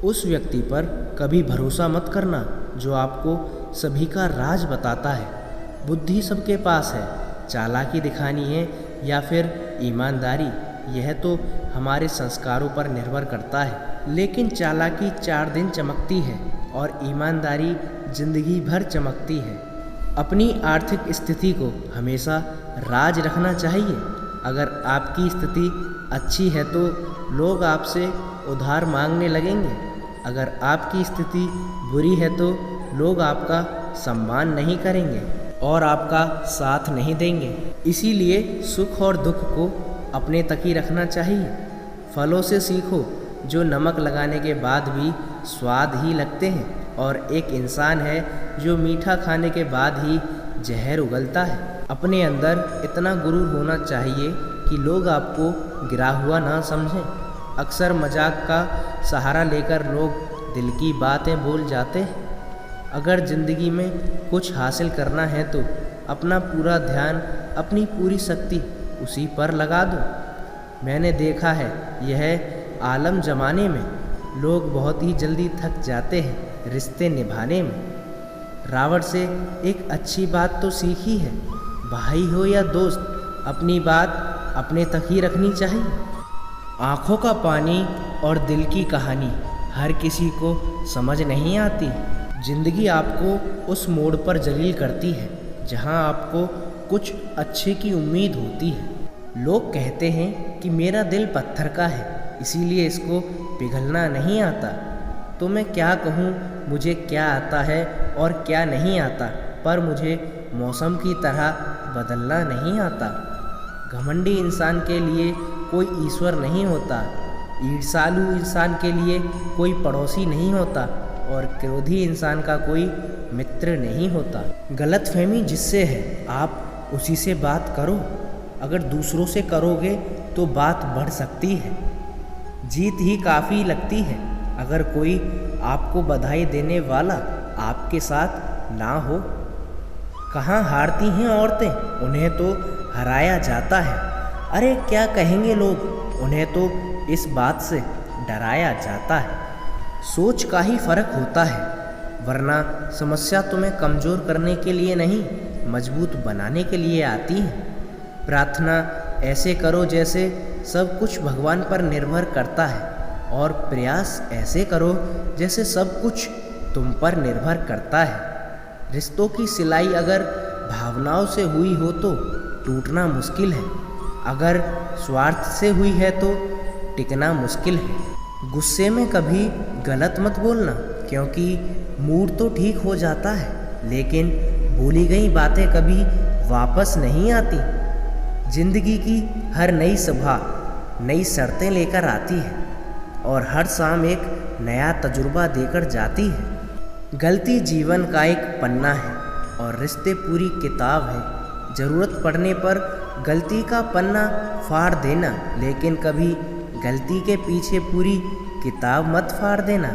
उस व्यक्ति पर कभी भरोसा मत करना जो आपको सभी का राज बताता है। बुद्धि सबके पास है, चालाकी दिखानी है या फिर ईमानदारी, यह तो हमारे संस्कारों पर निर्भर करता है। लेकिन चालाकी 4 दिन चमकती है और ईमानदारी जिंदगी भर चमकती है। अपनी आर्थिक स्थिति को हमेशा राज रखना चाहिए। अगर आपकी स्थिति अच्छी है तो लोग आपसे उधार मांगने लगेंगे। अगर आपकी स्थिति बुरी है तो लोग आपका सम्मान नहीं करेंगे और आपका साथ नहीं देंगे। इसीलिए सुख और दुख को अपने तक ही रखना चाहिए। फलों से सीखो जो नमक लगाने के बाद भी स्वाद ही लगते हैं, और एक इंसान है जो मीठा खाने के बाद ही जहर उगलता है। अपने अंदर इतना गुरूर होना चाहिए कि लोग आपको गिरा हुआ ना समझें। अक्सर मजाक का सहारा लेकर लोग दिल की बातें बोल जाते हैं। अगर ज़िंदगी में कुछ हासिल करना है तो अपना पूरा ध्यान, अपनी पूरी शक्ति उसी पर लगा दो। मैंने देखा है यह आलम ज़माने में लोग बहुत ही जल्दी थक जाते हैं रिश्ते निभाने में। रावण से एक अच्छी बात तो सीखी है, भाई हो या दोस्त, अपनी बात अपने तक ही रखनी चाहिए। आँखों का पानी और दिल की कहानी हर किसी को समझ नहीं आती। जिंदगी आपको उस मोड़ पर जलील करती है जहां आपको कुछ अच्छे की उम्मीद होती है। लोग कहते हैं कि मेरा दिल पत्थर का है, इसीलिए इसको पिघलना नहीं आता। तो मैं क्या कहूँ, मुझे क्या आता है और क्या नहीं आता, पर मुझे मौसम की तरह बदलना नहीं आता। घमंडी इंसान के लिए कोई ईश्वर नहीं होता, ईर्ष्यालु इंसान के लिए कोई पड़ोसी नहीं होता और क्रोधी इंसान का कोई मित्र नहीं होता। गलतफहमी जिससे है आप उसी से बात करो। अगर दूसरों से करोगे तो बात बढ़ सकती है। जीत ही काफ़ी लगती है अगर कोई आपको बधाई देने वाला आपके साथ ना हो। कहाँ हारती हैं औरतें, उन्हें तो हराया जाता है। अरे क्या कहेंगे लोग, उन्हें तो इस बात से डराया जाता है। सोच का ही फर्क होता है, वरना समस्या तुम्हें कमज़ोर करने के लिए नहीं, मजबूत बनाने के लिए आती है। प्रार्थना ऐसे करो जैसे सब कुछ भगवान पर निर्भर करता है, और प्रयास ऐसे करो जैसे सब कुछ तुम पर निर्भर करता है। रिश्तों की सिलाई अगर भावनाओं से हुई हो तो टूटना मुश्किल है, अगर स्वार्थ से हुई है तो टिकना मुश्किल है। गुस्से में कभी गलत मत बोलना, क्योंकि मूड तो ठीक हो जाता है, लेकिन भूली गई बातें कभी वापस नहीं आती। जिंदगी की हर नई सुबह नई शर्तें लेकर आती है और हर शाम एक नया तजुर्बा देकर जाती है। गलती जीवन का एक पन्ना है और रिश्ते पूरी किताब है। ज़रूरत पड़ने पर गलती का पन्ना फाड़ देना, लेकिन कभी गलती के पीछे पूरी किताब मत फाड़ देना।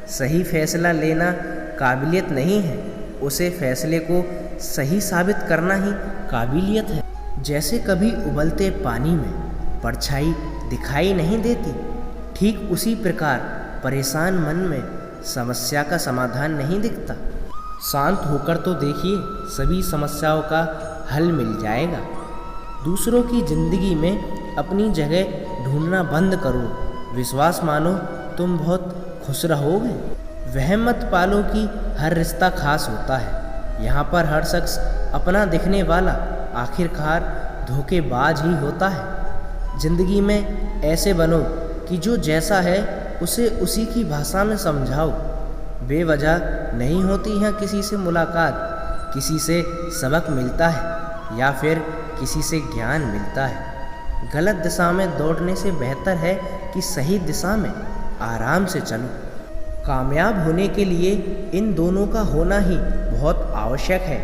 सही फैसला लेना काबिलियत नहीं है, उसे फैसले को सही साबित करना ही काबिलियत है। जैसे कभी उबलते पानी में परछाई दिखाई नहीं देती, ठीक उसी प्रकार परेशान मन में समस्या का समाधान नहीं दिखता। शांत होकर तो देखिए, सभी समस्याओं का हल मिल जाएगा। दूसरों की ज़िंदगी में अपनी जगह ढूंढना बंद करो। विश्वास मानो तुम बहुत खुश रहोगे। वहम मत पालो कि हर रिश्ता खास होता है। यहाँ पर हर शख्स अपना दिखने वाला आखिरकार धोखेबाज ही होता है। ज़िंदगी में ऐसे बनो कि जो जैसा है उसे उसी की भाषा में समझाओ। बेवजह नहीं होती है किसी से मुलाकात, किसी से सबक मिलता है या फिर किसी से ज्ञान मिलता है। गलत दिशा में दौड़ने से बेहतर है कि सही दिशा में आराम से चलो। कामयाब होने के लिए इन दोनों का होना ही बहुत आवश्यक है।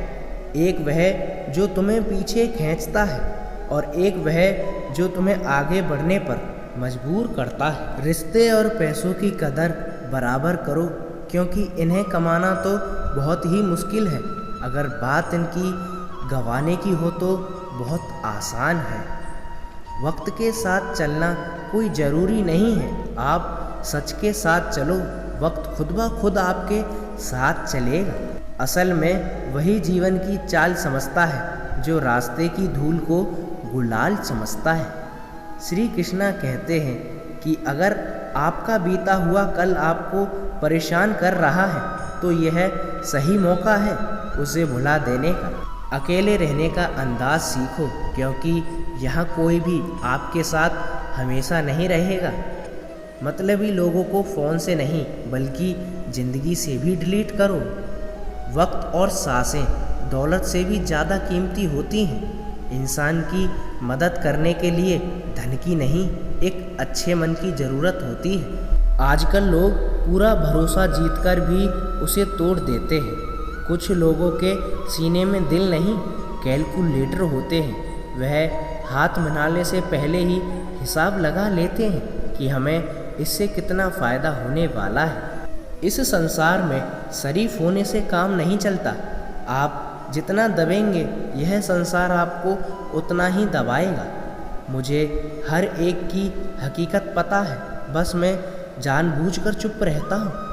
एक वह जो तुम्हें पीछे खींचता है और एक वह जो तुम्हें आगे बढ़ने पर मजबूर करता है। रिश्ते और पैसों की कदर बराबर करो, क्योंकि इन्हें कमाना तो बहुत ही मुश्किल है। अगर बात इनकी गंवाने की हो तो बहुत आसान है। वक्त के साथ चलना कोई ज़रूरी नहीं है। आप सच के साथ चलो, वक्त खुद ब खुद आपके साथ चलेगा। असल में वही जीवन की चाल समझता है जो रास्ते की धूल को गुलाल समझता है। श्री कृष्णा कहते हैं कि अगर आपका बीता हुआ कल आपको परेशान कर रहा है तो यह सही मौका है उसे भुला देने का। अकेले रहने का अंदाज सीखो, क्योंकि यहाँ कोई भी आपके साथ हमेशा नहीं रहेगा। मतलबी लोगों को फ़ोन से नहीं बल्कि ज़िंदगी से भी डिलीट करो। वक्त और सांसें दौलत से भी ज़्यादा कीमती होती हैं। इंसान की मदद करने के लिए धन की नहीं, एक अच्छे मन की ज़रूरत होती है। आजकल लोग पूरा भरोसा जीतकर भी उसे तोड़ देते हैं। कुछ लोगों के सीने में दिल नहीं, कैलकुलेटर होते हैं। वह हाथ मिलाने से पहले ही हिसाब लगा लेते हैं कि हमें इससे कितना फ़ायदा होने वाला है। इस संसार में शरीफ होने से काम नहीं चलता। आप जितना दबेंगे यह संसार आपको उतना ही दबाएगा। मुझे हर एक की हकीकत पता है, बस मैं जानबूझकर चुप रहता हूँ।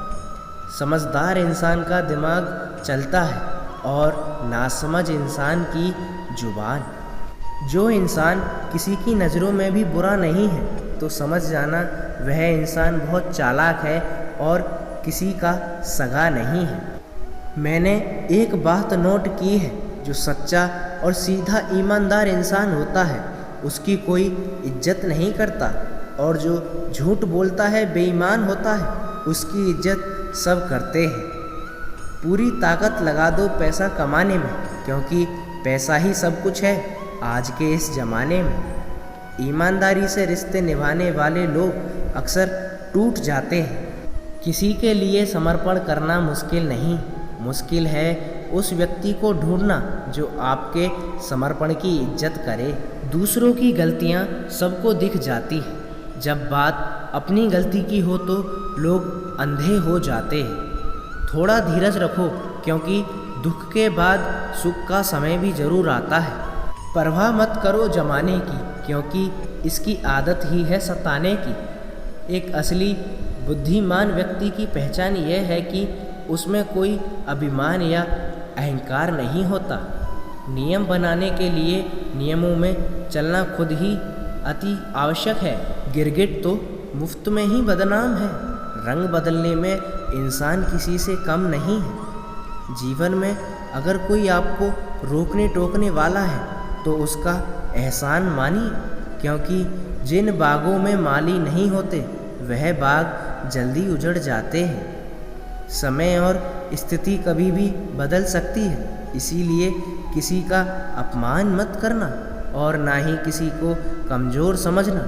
समझदार इंसान का दिमाग चलता है और नासमझ इंसान की जुबान। जो इंसान किसी की नज़रों में भी बुरा नहीं है तो समझ जाना वह इंसान बहुत चालाक है और किसी का सगा नहीं है। मैंने एक बात नोट की है, जो सच्चा और सीधा ईमानदार इंसान होता है उसकी कोई इज्जत नहीं करता, और जो झूठ बोलता है बेईमान होता है उसकी इज्जत सब करते हैं। पूरी ताकत लगा दो पैसा कमाने में, क्योंकि पैसा ही सब कुछ है आज के इस ज़माने में। ईमानदारी से रिश्ते निभाने वाले लोग अक्सर टूट जाते हैं। किसी के लिए समर्पण करना मुश्किल नहीं, मुश्किल है उस व्यक्ति को ढूंढना जो आपके समर्पण की इज्जत करे। दूसरों की गलतियां सबको दिख जाती हैं, जब बात अपनी गलती की हो तो लोग अंधे हो जाते हैं। थोड़ा धीरज रखो, क्योंकि दुख के बाद सुख का समय भी ज़रूर आता है। परवाह मत करो जमाने की, क्योंकि इसकी आदत ही है सताने की। एक असली बुद्धिमान व्यक्ति की पहचान यह है कि उसमें कोई अभिमान या अहंकार नहीं होता। नियम बनाने के लिए नियमों में चलना खुद ही अति आवश्यक है। गिरगिट तो मुफ्त में ही बदनाम है। रंग बदलने में इंसान किसी से कम नहीं है। जीवन में अगर कोई आपको रोकने टोकने वाला है तो उसका एहसान मानिए, क्योंकि जिन बागों में माली नहीं होते वह बाग जल्दी उजड़ जाते हैं। समय और स्थिति कभी भी बदल सकती है, इसीलिए किसी का अपमान मत करना और ना ही किसी को कमज़ोर समझना।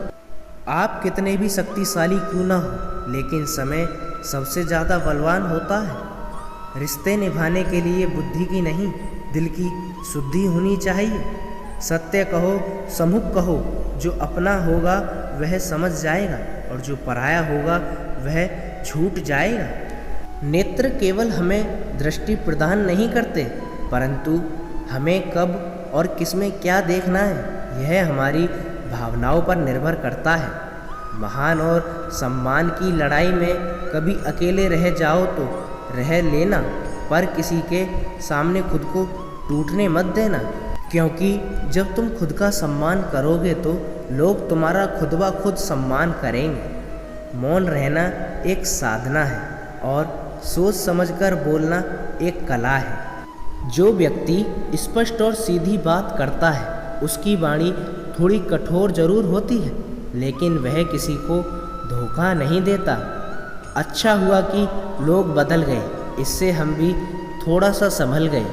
आप कितने भी शक्तिशाली क्यों ना हो, लेकिन समय सबसे ज़्यादा बलवान होता है। रिश्ते निभाने के लिए बुद्धि की नहीं, दिल की शुद्धि होनी चाहिए। सत्य कहो, सम्मुख कहो, जो अपना होगा वह समझ जाएगा और जो पराया होगा वह छूट जाएगा। नेत्र केवल हमें दृष्टि प्रदान नहीं करते, परंतु हमें कब और किसमें क्या देखना है यह हमारी भावनाओं पर निर्भर करता है। महान और सम्मान की लड़ाई में कभी अकेले रह जाओ तो रह लेना, पर किसी के सामने खुद को टूटने मत देना, क्योंकि जब तुम खुद का सम्मान करोगे तो लोग तुम्हारा खुद ब खुद सम्मान करेंगे। मौन रहना एक साधना है और सोच समझकर बोलना एक कला है। जो व्यक्ति स्पष्ट और सीधी बात करता है उसकी वाणी थोड़ी कठोर जरूर होती है, लेकिन वह किसी को धोखा नहीं देता। अच्छा हुआ कि लोग बदल गए, इससे हम भी थोड़ा सा संभल गए।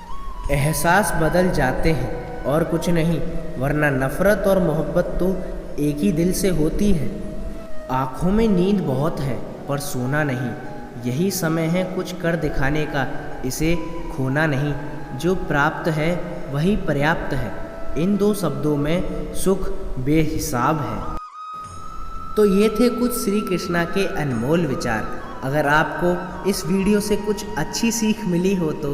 एहसास बदल जाते हैं और कुछ नहीं, वरना नफ़रत और मोहब्बत तो एक ही दिल से होती है। आँखों में नींद बहुत है पर सोना नहीं, यही समय है कुछ कर दिखाने का, इसे खोना नहीं। जो प्राप्त है वही पर्याप्त है, इन दो शब्दों में सुख बेहिसाब है। तो ये थे कुछ श्री कृष्णा के अनमोल विचार। अगर आपको इस वीडियो से कुछ अच्छी सीख मिली हो तो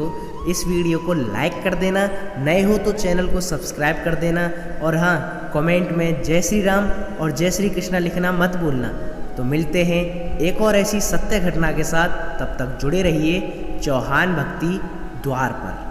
इस वीडियो को लाइक कर देना, नए हो तो चैनल को सब्सक्राइब कर देना, और हाँ, कमेंट में जय श्री राम और जय श्री कृष्णा लिखना मत भूलना। तो मिलते हैं एक और ऐसी सत्य घटना के साथ। तब तक जुड़े रहिए चौहान भक्ति द्वार पर।